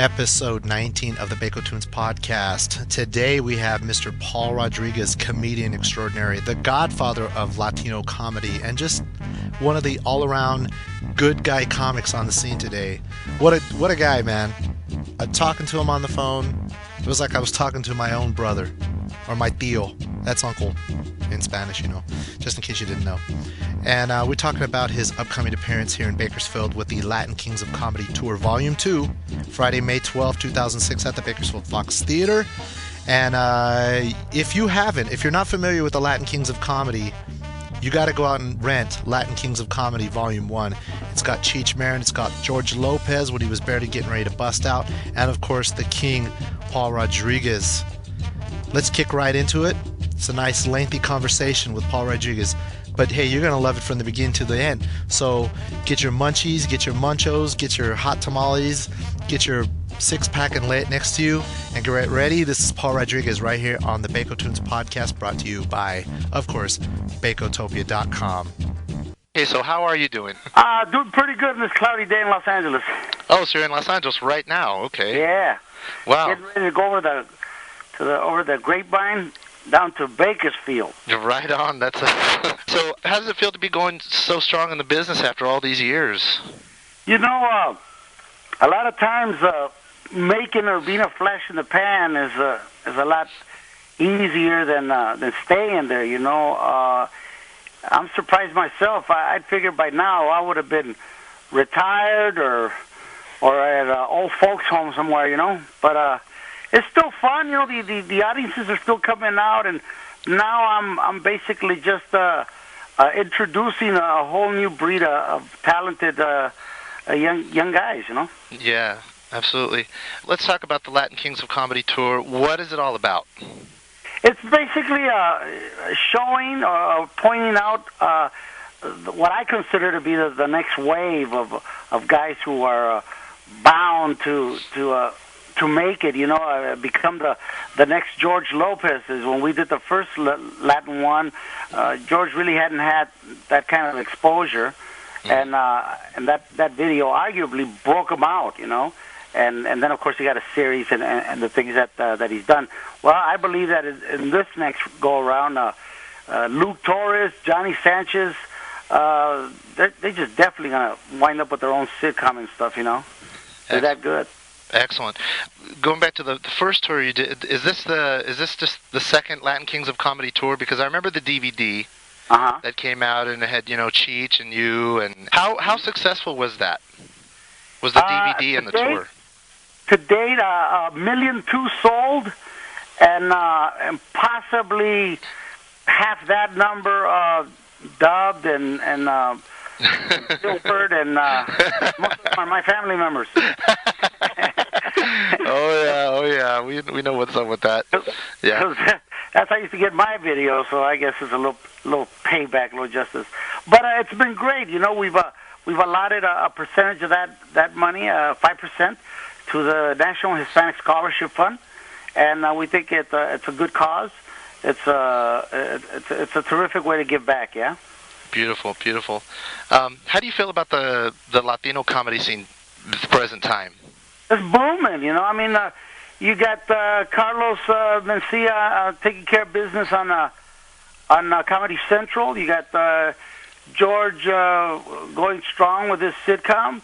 episode 19 of the Bakotunes Podcast. Today we have Mr. Paul Rodriguez, comedian extraordinary, the godfather of Latino comedy, and just one of the all-around good guy comics on the scene today. What a guy, man. Talking to him on the phone, it was like I was talking to my own brother, or my tío. That's uncle in Spanish, you know, just in case you didn't know. And we're talking about his upcoming appearance here in Bakersfield with the Latin Kings of Comedy Tour Volume 2, Friday, May 12, 2006 at the Bakersfield Fox Theater. And if you're not familiar with the Latin Kings of Comedy, you got to go out and rent Latin Kings of Comedy Volume 1. It's got Cheech Marin, it's got George Lopez when he was barely getting ready to bust out, and of course the King, Paul Rodriguez. Let's kick right into it. It's a nice lengthy conversation with Paul Rodriguez. But hey, you're going to love it from the beginning to the end. So get your munchies, get your munchos, get your hot tamales, get your six-pack and lay it next to you, and get ready. This is Paul Rodriguez right here on the Bakotunes Podcast, brought to you by, of course, Bakotopia.com. Hey, so how are you doing? Doing pretty good on this cloudy day in Los Angeles. Oh, so you're in Los Angeles right now. Okay. Yeah. Wow. Getting ready to go over the grapevine down to Bakersfield. Right on. So how does it feel to be going so strong in the business after all these years? You know, a lot of times making or being a flash in the pan is a lot easier than staying there. You know, I'm surprised myself. I'd figured by now I would have been retired or at an old folks home somewhere. You know, but it's still fun. You know, the audiences are still coming out, and now I'm basically just introducing a whole new breed of talented young guys. You know. Yeah, absolutely. Let's talk about the Latin Kings of Comedy Tour. What is it all about? It's basically showing or pointing out what I consider to be the next wave of guys who are bound to make it, you know, become the next George Lopez. Is when we did the first Latin one, George really hadn't had that kind of exposure, and that video arguably broke him out, you know. And then, of course, he got a series and the things that he's done. Well, I believe that in this next go-around, Luke Torres, Johnny Sanchez, they're just definitely going to wind up with their own sitcom and stuff, you know. They're that good. Excellent. Going back to the first tour you did, is this just the second Latin Kings of Comedy Tour? Because I remember the DVD that came out and it had, you know, Cheech and you. And how successful was that? Was the DVD and the tour? To date, 1.2 million sold, and possibly half that number dubbed and filtered, and most of them are my family members. Oh yeah, we know what's up with that. Yeah, that's how I used to get my video, so I guess it's a little payback, a little justice. But it's been great. You know, we've allotted a percentage of that money, 5%, to the National Hispanic Scholarship Fund, and we think it's a good cause. It's a terrific way to give back. Yeah. Beautiful, beautiful. How do you feel about the Latino comedy scene at the present time? It's booming, you know. I mean, you got Carlos Mencia taking care of business on Comedy Central. You got George going strong with his sitcom.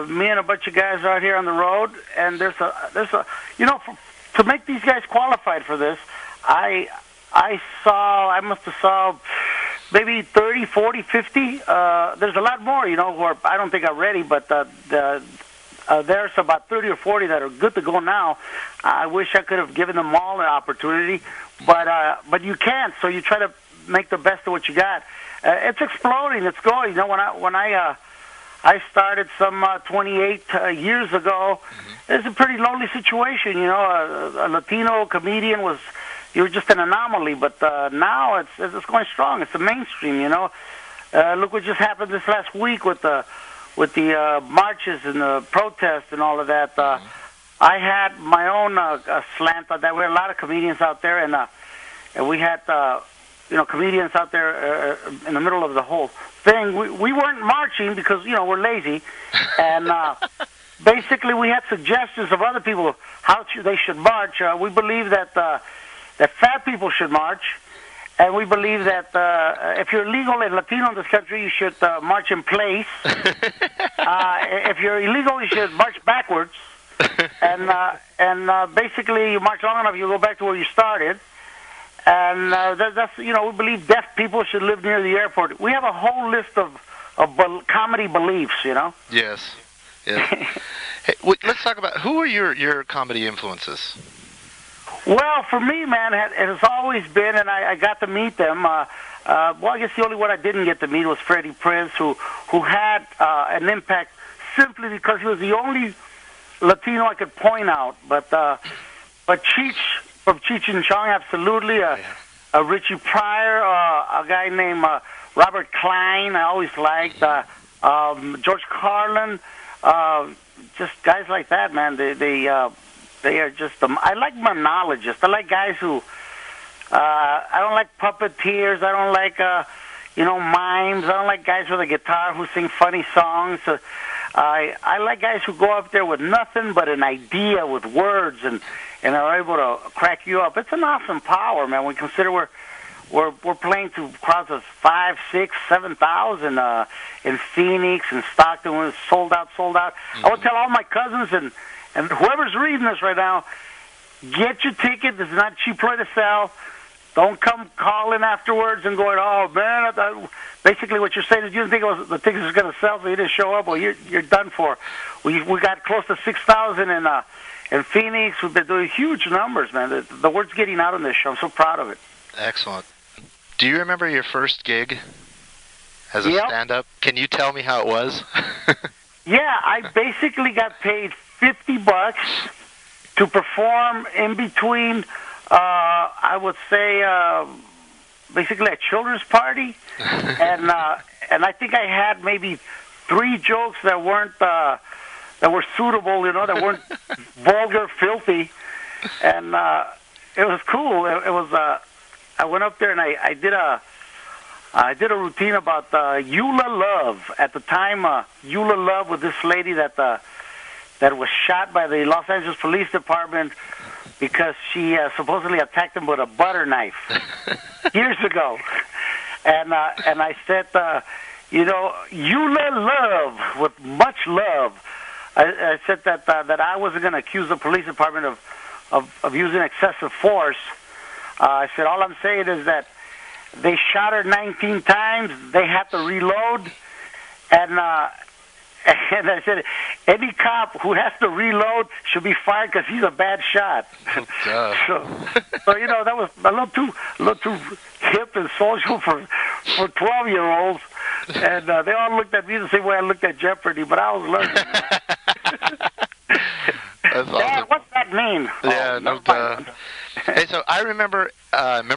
Me and a bunch of guys out here on the road, and there's a you know, to make these guys qualified for this, I must have saw maybe 30, 40, 50. There's a lot more, you know, who I don't think are ready, but there's about 30 or 40 that are good to go now. I wish I could have given them all an opportunity, but you can't. So you try to make the best of what you got. It's exploding. It's going. You know, when I started some 28 years ago, it's a pretty lonely situation. You know, a Latino comedian you were just an anomaly. But now it's going strong. It's the mainstream. You know, look what just happened this last week with the marches and the protests and all of that. I had my own slant on that. We had a lot of comedians out there, and we had comedians out there in the middle of the whole thing. We weren't marching because we're lazy, and basically we had suggestions of other people how they should march. We believe that fat people should march, and we believe that if you're legal and Latino in this country, you should march in place. If you're illegal, you should march backwards, and basically you march long enough, you go back to where you started. And that's we believe deaf people should live near the airport. We have a whole list of comedy beliefs, Yes. Hey, let's talk about who are your comedy influences. Well, for me, man, it has always been, and I got to meet them. Well, I guess the only one I didn't get to meet was Freddie Prinze, who had an impact simply because he was the only Latino I could point out. But Cheech from Cheech and Chong, absolutely. Richie Pryor, a guy named Robert Klein, I always liked. George Carlin, just guys like that, man. They are just. I like monologists. I like guys who. I don't like puppeteers. I don't like mimes. I don't like guys with a guitar who sing funny songs. I like guys who go up there with nothing but an idea with words and are able to crack you up. It's an awesome power, man. We consider we're playing to crowds of 5, 6, 7,000 in Phoenix and Stockton when it's sold out. Mm-hmm. I would tell all my cousins and whoever's reading this right now, get your ticket. This is not a cheap play to sell. Don't come calling afterwards and going, oh, man. Basically what you're saying is you didn't think the tickets was going to sell, so you didn't show up. Well, you're done for. We got close to 6,000 in Phoenix. We've been doing huge numbers, man. The word's getting out on this show. I'm so proud of it. Excellent. Do you remember your first gig as a stand-up? Can you tell me how it was? Yeah, I basically got paid $50 to perform in between, I would say, basically a children's party, and I think I had maybe 3 jokes that weren't that were suitable, that weren't vulgar, filthy, and it was cool. It was. I went up there and I did a routine about Eula Love. At the time, Eula Love was this lady that was shot by the Los Angeles Police Department because she supposedly attacked him with a butter knife years ago. And I said, Eula Love, with much love. I said that I wasn't going to accuse the police department of using excessive force. I said, all I'm saying is that they shot her 19 times. They had to reload. And I said, any cop who has to reload should be fired because he's a bad shot. Oh, so that was a little too hip and social for 12-year-olds. And they all looked at me the same way I looked at Jeopardy, but I was learning. That's awesome. Dad, what's that mean? Yeah, hey, so I remember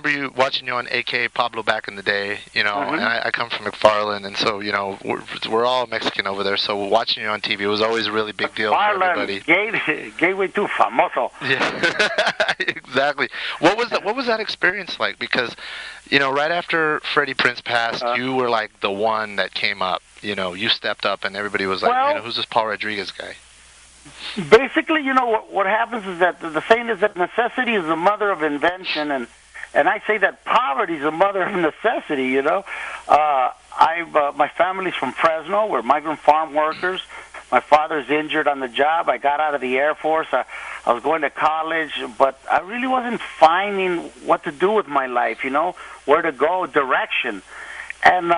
you watching you on AK Pablo back in the day, Mm-hmm. And I come from McFarland, and so, we're all Mexican over there, so watching you on TV was always a really big deal for everybody. Gateway to famoso. Yeah, exactly. What was that experience like? Because, right after Freddie Prinze passed, you were like the one that came up. You stepped up, and everybody was like, who's this Paul Rodriguez guy? Basically, what happens is that the saying is that necessity is the mother of invention, and I say that poverty is the mother of necessity. My family's from Fresno. We're migrant farm workers. My father's injured on the job. I got out of the Air Force. I was going to college, but I really wasn't finding what to do with my life. Where to go, direction, and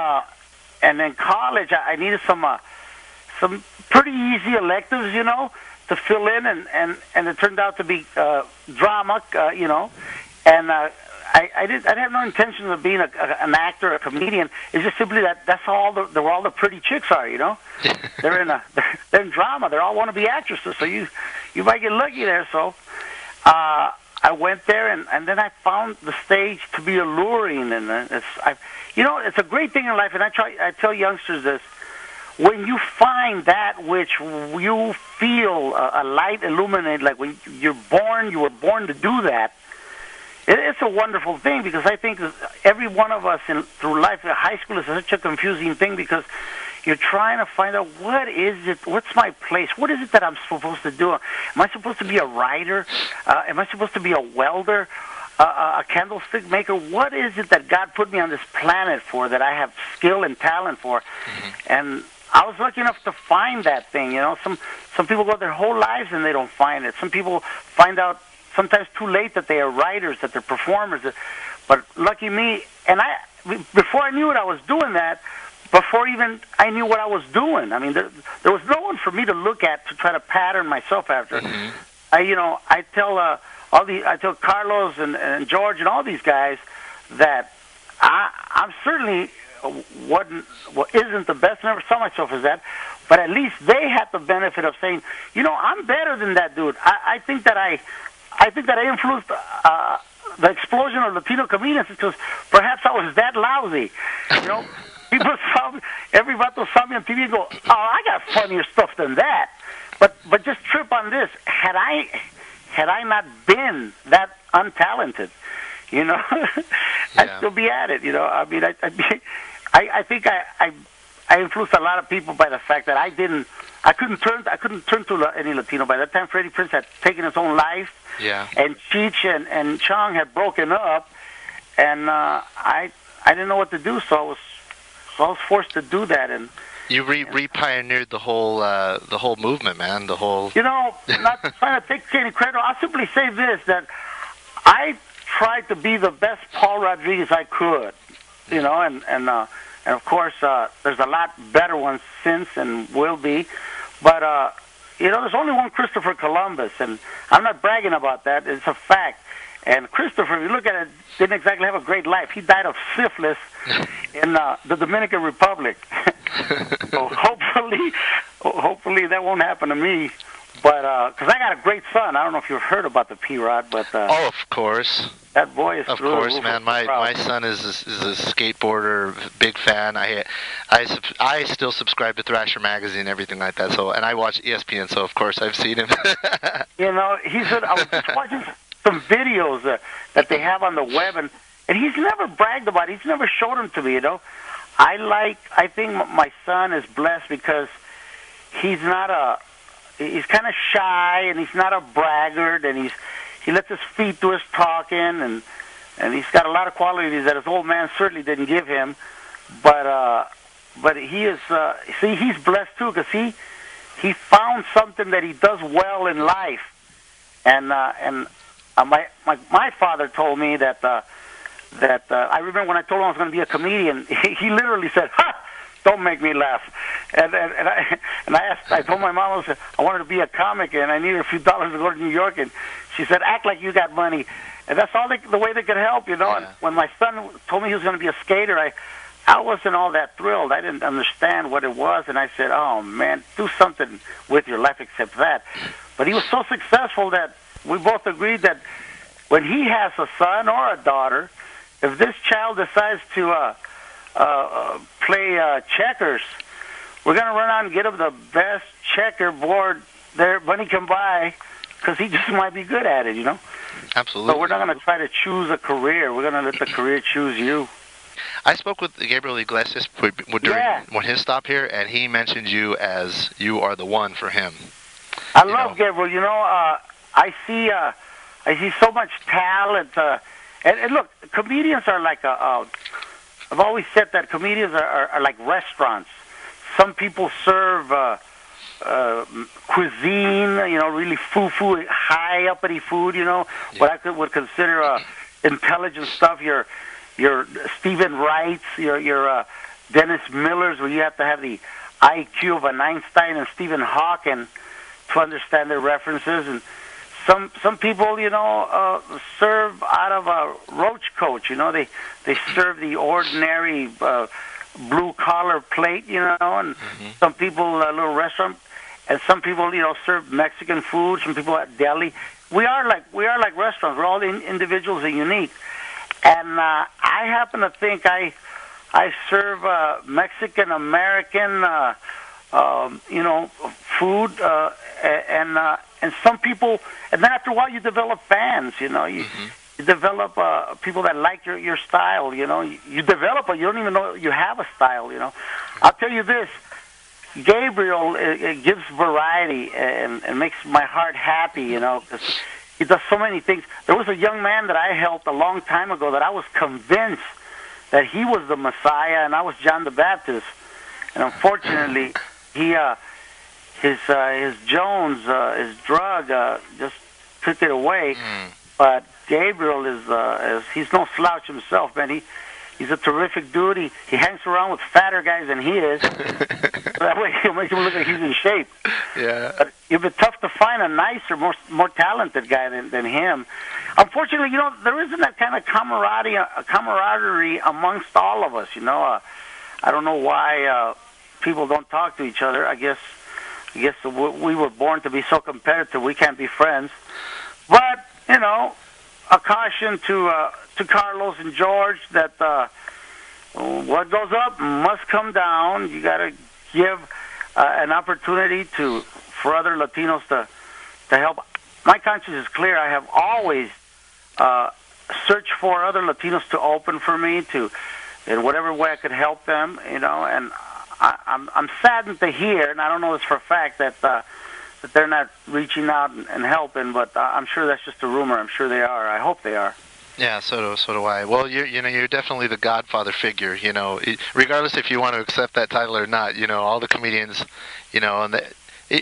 in college I needed some pretty easy electives, to fill in, and it turned out to be drama, and I didn't have no intention of being an actor, a comedian. It's just simply that's all where all the pretty chicks are, They're in drama. They all want to be actresses, so you might get lucky there. So I went there, and then I found the stage to be alluring, and it's a great thing in life, and I tell youngsters this. When you find that which you feel a light illuminate, like when you were born to do that, it's a wonderful thing, because I think every one of us through life, high school is such a confusing thing, because, you're trying to find out what's my place? What is it that I'm supposed to do? Am I supposed to be a writer? Am I supposed to be a welder? A candlestick maker? What is it that God put me on this planet for, that I have skill and talent for? And I was lucky enough to find that thing. Some people go their whole lives and they don't find it. Some people find out sometimes too late that they are writers, that they're performers. But lucky me, and before I knew it, I was doing that. Before even I knew what I was doing, I mean, there was no one for me to look at to try to pattern myself after. I tell Carlos and George and all these guys that I'm certainly isn't the best. I never saw myself as that, but at least they had the benefit of saying, I'm better than that dude. I think that I influenced the explosion of Latino comedians because perhaps I was that lousy. People everybody saw me on TV and go, "Oh, I got funnier stuff than that." But just trip on this. Had I not been that untalented, I'd still be at it. I mean, I think I influenced a lot of people by the fact that I couldn't turn to any Latino. By that time, Freddie Prinze had taken his own life. Yeah. And Cheech and Chong had broken up, and I didn't know what to do, so I was forced to do that. And you re-pioneered the whole movement, man. The whole. Not trying to take any credit. I'll simply say this: that I tried to be the best Paul Rodriguez I could, and of course there's a lot better ones since and will be, but there's only one Christopher Columbus, and I'm not bragging about that. It's a fact. And Christopher, if you look at it, didn't exactly have a great life. He died of syphilis in the Dominican Republic. So hopefully that won't happen to me. But because I got a great son. I don't know if you've heard about the P-Rod, but of course. That boy is of course, man. My son is a skateboarder, big fan. I still subscribe to Thrasher magazine, everything like that. So, and I watch ESPN, so of course I've seen him. He said I was just watching some videos that they have on the web, and he's never bragged about it. He's never showed them to me. I think my son is blessed because he's kind of shy, and he's not a braggart, and he lets his feet do his talking, and he's got a lot of qualities that his old man certainly didn't give him. But he is he's blessed too because he found something that he does well in life, and my father told me that I remember when I told him I was going to be a comedian, he literally said, "Ha! Don't make me laugh." And I told my mom I wanted to be a comic and I needed a few dollars to go to New York, and she said, "Act like you got money," and that's all the way they could help, Yeah. And when my son told me he was going to be a skater, I wasn't all that thrilled. I didn't understand what it was, and I said, "Oh man, do something with your life except that." But he was so successful that we both agreed that when he has a son or a daughter, if this child decides to play checkers, we're going to run out and get him the best checkerboard there money can buy, because he just might be good at it, Absolutely. So we're not going to try to choose a career. We're going to let the career choose you. I spoke with Gabriel Iglesias when his stop here, and he mentioned you as you are the one for him. I love Gabriel. I see so much talent. And look, comedians are like I've always said that comedians are like restaurants. Some people serve cuisine, really foo-foo, high uppity food, what I would consider intelligent stuff. Your Stephen Wrights, your Dennis Millers, where you have to have the IQ of an Einstein and Stephen Hawking to understand their references. And some people, serve out of a roach coach. They serve the ordinary blue collar plate, and some people a little restaurant, and some people, serve Mexican food. Some people at deli. We are like restaurants. We're all individuals and unique. And I happen to think I serve Mexican American, food, and some people. And then after a while, you develop fans. You develop people that like your style. You develop, but you don't even know you have a style. I'll tell you this: Gabriel, it gives variety and makes my heart happy, you know, because he does so many things. There was a young man that I helped a long time ago that I was convinced that he was the Messiah, and I was John the Baptist. And unfortunately, his Jones, his drug, just took it away. But Gabriel is he's no slouch himself, man. He's a terrific dude. He hangs around with fatter guys than he is. That way he'll make him look like he's in shape. Yeah. But it'd be tough to find a nicer, more talented guy than him. Unfortunately, you know, there isn't that kind of camaraderie amongst all of us, you know. I don't know why people don't talk to each other. I guess we were born to be so competitive we can't be friends. But, you know, a caution to Carlos and George that what goes up must come down. You got to give an opportunity for other Latinos to help. My conscience is clear. I have always searched for other Latinos to open for me in whatever way I could help them. You know, and I'm saddened to hear, and I don't know this for a fact, that they're not reaching out and helping, but I'm sure that's just a rumor. I'm sure they are. I hope they are. Yeah, so do I. Well, you're definitely the godfather figure, you know, regardless if you want to accept that title or not. You know, all the comedians, you know, and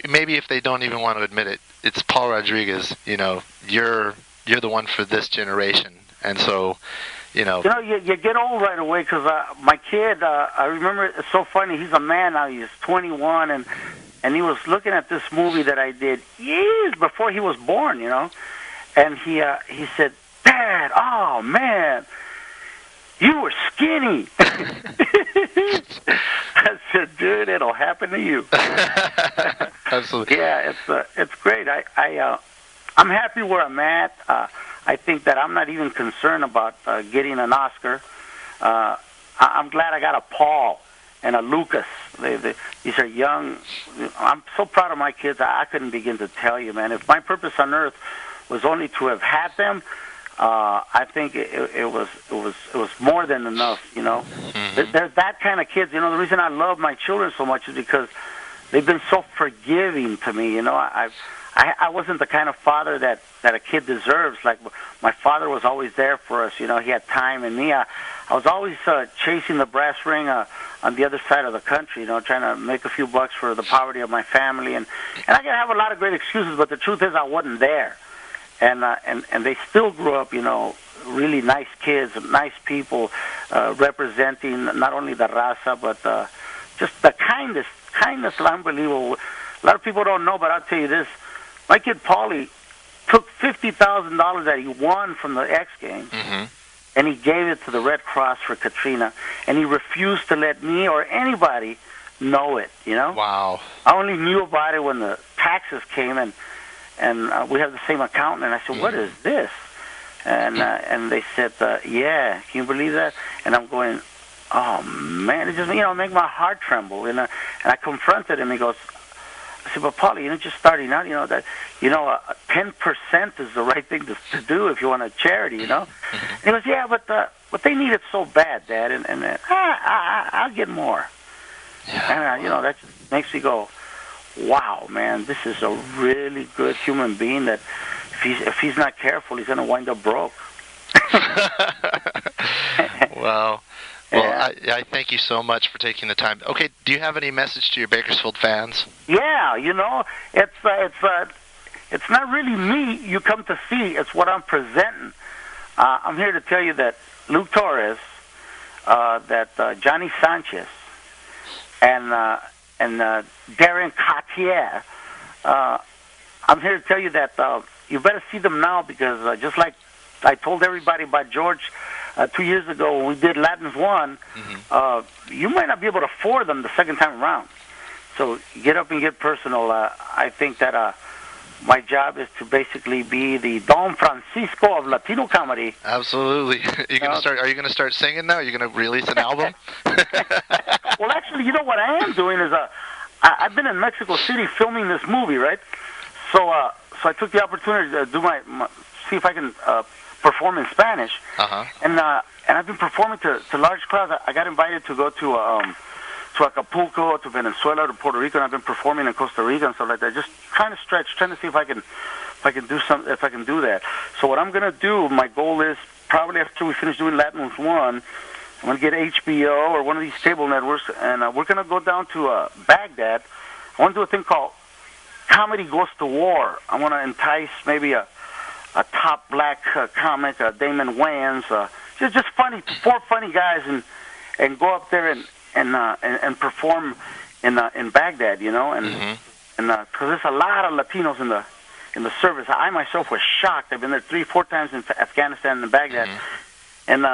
maybe if they don't even want to admit it, it's Paul Rodriguez. You know, you're the one for this generation, and so, you know. You get old right away because my kid, I remember, it's so funny. He's a man now. He's 21, and he was looking at this movie that I did years before he was born, you know, and he said, "Dad, oh man, you were skinny." I said, "Dude, it'll happen to you." Absolutely. Yeah, it's great. I'm happy where I'm at. I think that I'm not even concerned about getting an Oscar. I'm glad I got a Paul and a Lucas. These are young. I'm so proud of my kids. I couldn't begin to tell you, man. If my purpose on earth was only to have had them, I think it was more than enough, you know. Mm-hmm. They're that kind of kids. You know, the reason I love my children so much is because they've been so forgiving to me. You know, I wasn't the kind of father that a kid deserves. Like, my father was always there for us. You know, he had time, and me, I was always chasing the brass ring on the other side of the country, you know, trying to make a few bucks for the poverty of my family. And I can have a lot of great excuses, but the truth is I wasn't there. And they still grew up, you know, really nice kids, nice people, representing not only the raza, but just the kindness, unbelievable. A lot of people don't know, but I'll tell you this. My kid Paulie took $50,000 that he won from the X Games, mm-hmm. and he gave it to the Red Cross for Katrina, and he refused to let me or anybody know it, you know? Wow. I only knew about it when the taxes came, and we have the same accountant, and I said, "What is this?" And they said, "Yeah, can you believe that?" And I'm going, "Oh man," it just, you know, make my heart tremble. And I confronted him. He goes, I said, "But Paulie, you're just starting out. You know that, 10% is the right thing to do if you want a charity, you know." And he goes, "Yeah, but they need it so bad, Dad, and I'll get more." Yeah. And that just makes me go, wow, man, this is a really good human being that if he's not careful, he's going to wind up broke. Wow. Well, I thank you so much for taking the time. Okay, do you have any message to your Bakersfield fans? Yeah, it's not really me you come to see. It's what I'm presenting. I'm here to tell you that Luke Torres, that Johnny Sanchez, and Darren Cartier, I'm here to tell you that you better see them now, because just like I told everybody about George 2 years ago when we did Latins 1, mm-hmm. You might not be able to afford them the second time around. So get up and get personal. I think that my job is to basically be the Don Francisco of Latino comedy. Absolutely. Are you going to start singing now? Are you going to release an album? Well, actually, what I am doing is I've been in Mexico City filming this movie, right? So I took the opportunity to do see if I can perform in Spanish. Uh-huh. And I've been performing to large crowds. I got invited to go to to Acapulco, to Venezuela, to Puerto Rico, and I've been performing in Costa Rica and stuff like that. Just trying to stretch, trying to see if I can do that. So what I'm gonna do, my goal is probably after we finish doing Latinums 1, I'm gonna get HBO or one of these cable networks, and we're gonna go down to Baghdad. I want to do a thing called Comedy Goes to War. I want to entice maybe a top black comic, Damon Wayans, just funny, 4 funny guys, and go up there and perform in Baghdad, you know, and because there's a lot of Latinos in the service. I myself was shocked. I've been there 3-4 times in Afghanistan and Baghdad, and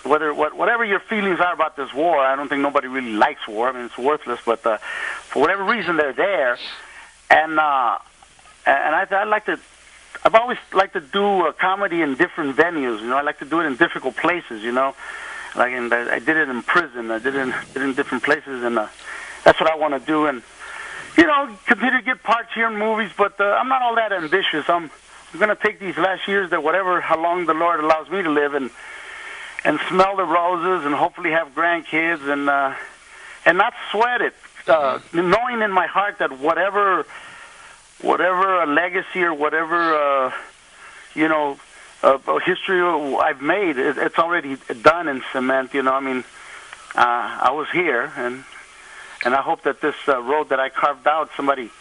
whatever your feelings are about this war, I don't think nobody really likes war. I mean, it's worthless, but for whatever reason they're there, and I've always liked to do comedy in different venues. You know, I like to do it in difficult places. You know, like I did it in prison. I did it in different places, and that's what I want to do. And you know, continue to get parts here in movies, but I'm not all that ambitious. I'm going to take these last years, how long the Lord allows me to live, and smell the roses, and hopefully have grandkids, and not sweat it, knowing in my heart that whatever legacy or whatever history I've made, it's already done in cement. You know, I mean, I was here, and I hope that this road that I carved out, somebody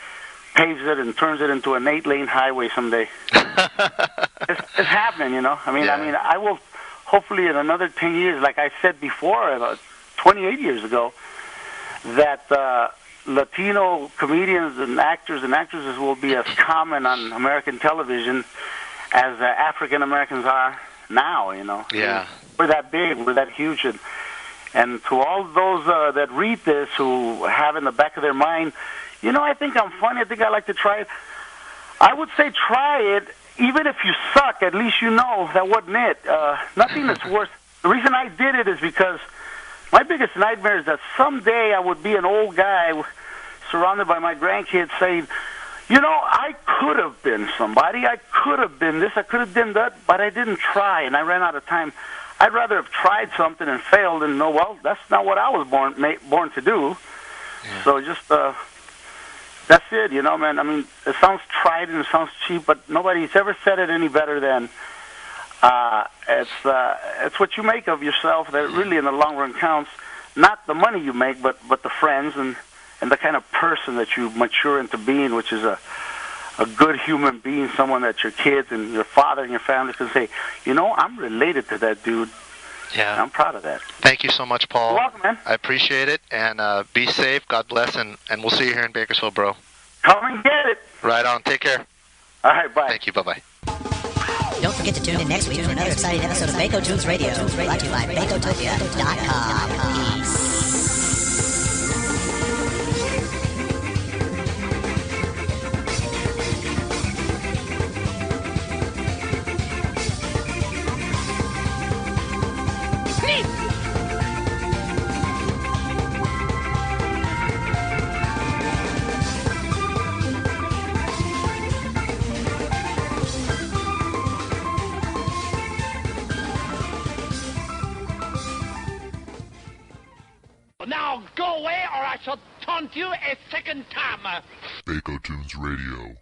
paves it and turns it into an 8-lane highway someday. It's happening, you know. I mean, I will hopefully in another 10 years, like I said before, about 28 years ago, that Latino comedians and actors and actresses will be as common on American television as African Americans are now, you know. Yeah. We're that big, we're that huge, and to all those that read this who have in the back of their mind, you know, I think I'm funny, I think I like to try it. I would say try it, even if you suck, at least you know that wasn't it. Nothing is worse. The reason I did it is because my biggest nightmare is that someday I would be an old guy surrounded by my grandkids saying, you know, I could have been somebody, I could have been this, I could have done that, but I didn't try, and I ran out of time. I'd rather have tried something and failed and know, well, that's not what I was born to do. Yeah. So just, that's it, you know, man. I mean, it sounds trite and it sounds cheap, but nobody's ever said it any better than it's what you make of yourself that really in the long run counts. Not the money you make, but the friends and the kind of person that you mature into being, which is a good human being, someone that your kids and your father and your family can say, you know, I'm related to that dude. Yeah. And I'm proud of that. Thank you so much, Paul. You're welcome, man. I appreciate it, and be safe. God bless, and we'll see you here in Bakersfield, bro. Come and get it. Right on. Take care. All right, bye. Thank you. Bye-bye. Don't forget to tune in next week for another exciting episode of Bakotunes Radio, brought to you by Bakotopia.com. Peace. Now go away or I shall taunt you a second time. Bakotunes Radio.